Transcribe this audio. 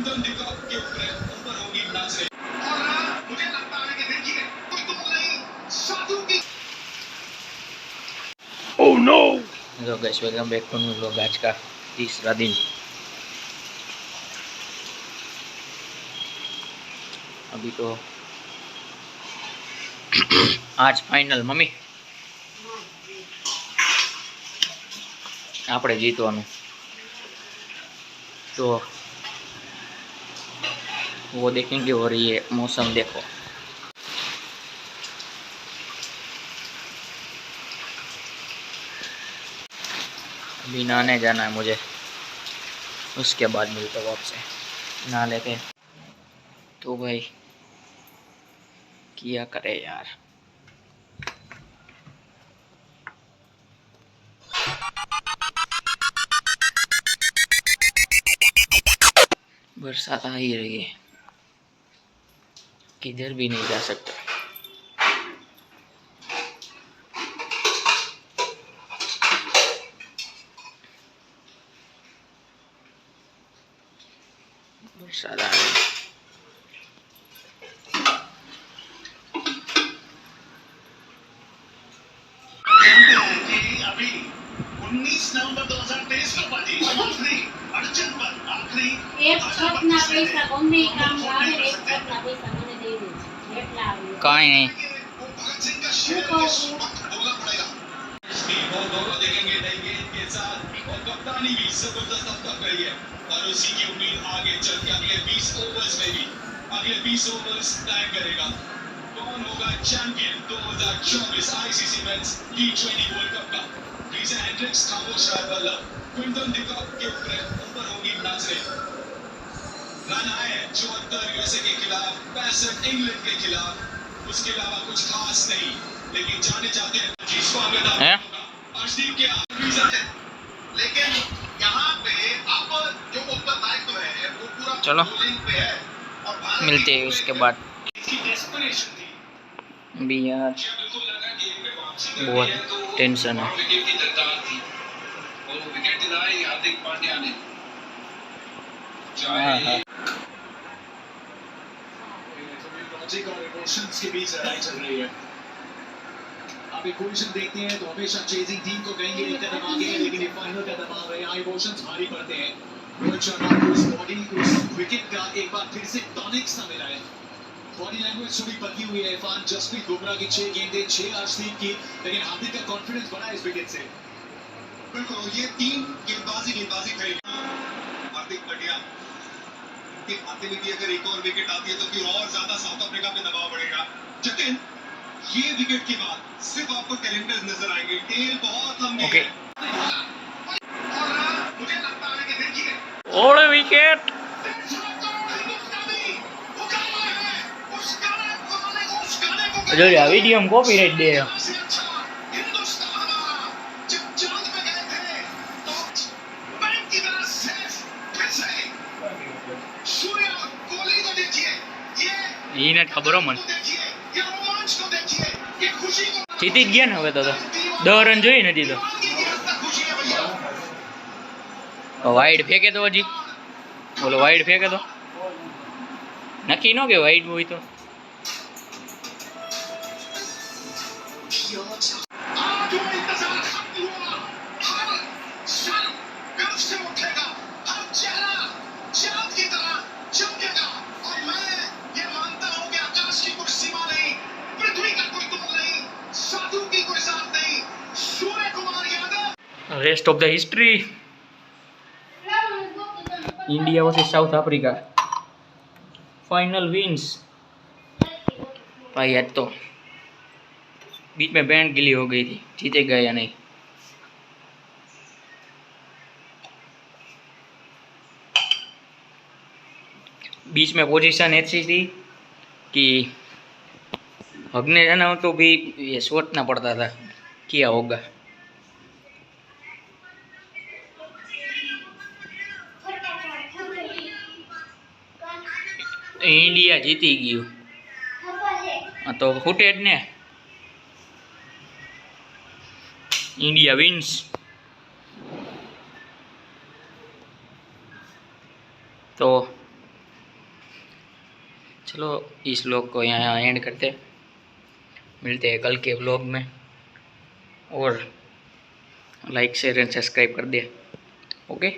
Oh no! Hello guys, welcome back to new vlog। आज का तीसरा दिन। अभी तो आज फाइनल मम्मी આપણે જીતવાનું। तो वो देखेंगे और ये मौसम देखो। अभी नहाने जाना है मुझे, उसके बाद मिलते हैं आपसे। नहा लेते हैं। तो भाई क्या करे यार, बरसात आ ही रही है, किधर भी नहीं जा सकता। बरसात आ रही है। अभी 19 नवंबर 2023 को पार्टी अर्जुन पर आखिरी एक छत ना पैसा गમે કામ આવે એક છત ના પૈસા મને દઈ દે એટલા આવે કાઈ नहीं भगत सिंह का शेर बोलना पड़ेगा। वो दोनों देखेंगे नई गेंद के साथ और कप्तानी भी जबरदस्त अब तक रही है और उसी की उम्मीद आगे चल के अगले 20 ओवर्स में भी अगले 20 ओवर्स तय करेगा कौन होगा चैंपियन 2024 आईसीसी मेंस टी20 वर्ल्ड कप का। लीजा हेंड्रिक्स, खामोश रहा बल्ला, क्विंटन डिकॉक के ऊपर होगी नजरें। रन आए 74 यूएसए के खिलाफ, 65 इंग्लैंड के खिलाफ, उसके अलावा कुछ खास नहीं, लेकिन जाने जाते हैं स्वागत अर्शदीप के लेकिन यहाँ पे अब जो उत्तरदायित्व है वो पूरा चलो पे है और मिलते हैं उसके बाद। भी यार बहुत टेंशन है। के बीच लड़ाई चल रही है। आप इक्वेशन देखते हैं तो हमेशा चेजिंग टीम को कहेंगे एक कदम आगे है, लेकिन ये फाइनल कदम आ रहे हैं, इमोशंस भारी पड़ते हैं। रोहित शर्मा को उस बॉडी उस विकेट का एक बार फिर से टॉनिक सा मिला है। बॉडी लैंग्वेज थोड़ी बदली हुई है। इरफान, जसप्रीत बुमराह की 6 गेंदें 6 अर्शदीप की, लेकिन हार्दिक का कॉन्फिडेंस बढ़ा इस विकेट से। बिल्कुल, ये तीन गेंदबाजी करेगी हार्दिक पांड्या के खाते में भी अगर एक और विकेट आती है तो फिर और ज्यादा साउथ अफ्रीका पे दबाव बढ़ेगा। जतिन, ये विकेट के बाद सिर्फ आपको कैलेंडर्स नजर आएंगे, टेल बहुत लंबी है। और मुझे लगता है कि देखिए और विकेट जो यार वीडियो में कॉपीराइट दे रहा। ये ने खबर हो मन जीती गया ने હવે તો 10 રન જોઈ નથી તો વાઈડ ફેંકે તો હજી બોલો વાઈડ ફેંકે તો નક્કી ન કે વાઈડ હોય તો rest of the history India versus south Africa final wins. भाई आज तो बीच में बैंड गिली हो गई थी, जीते गए या नहीं। बीच में पोजीशन ऐसी थी कि हगने जाना हो तो भी ये सोचना पड़ता था क्या होगा। इंडिया जीती गयु तो फूटे ने इंडिया विन्स। तो चलो इस व्लॉग को यहाँ एंड करते हैं, मिलते हैं कल के व्लॉग में। और लाइक शेयर एंड सब्सक्राइब कर दे। ओके।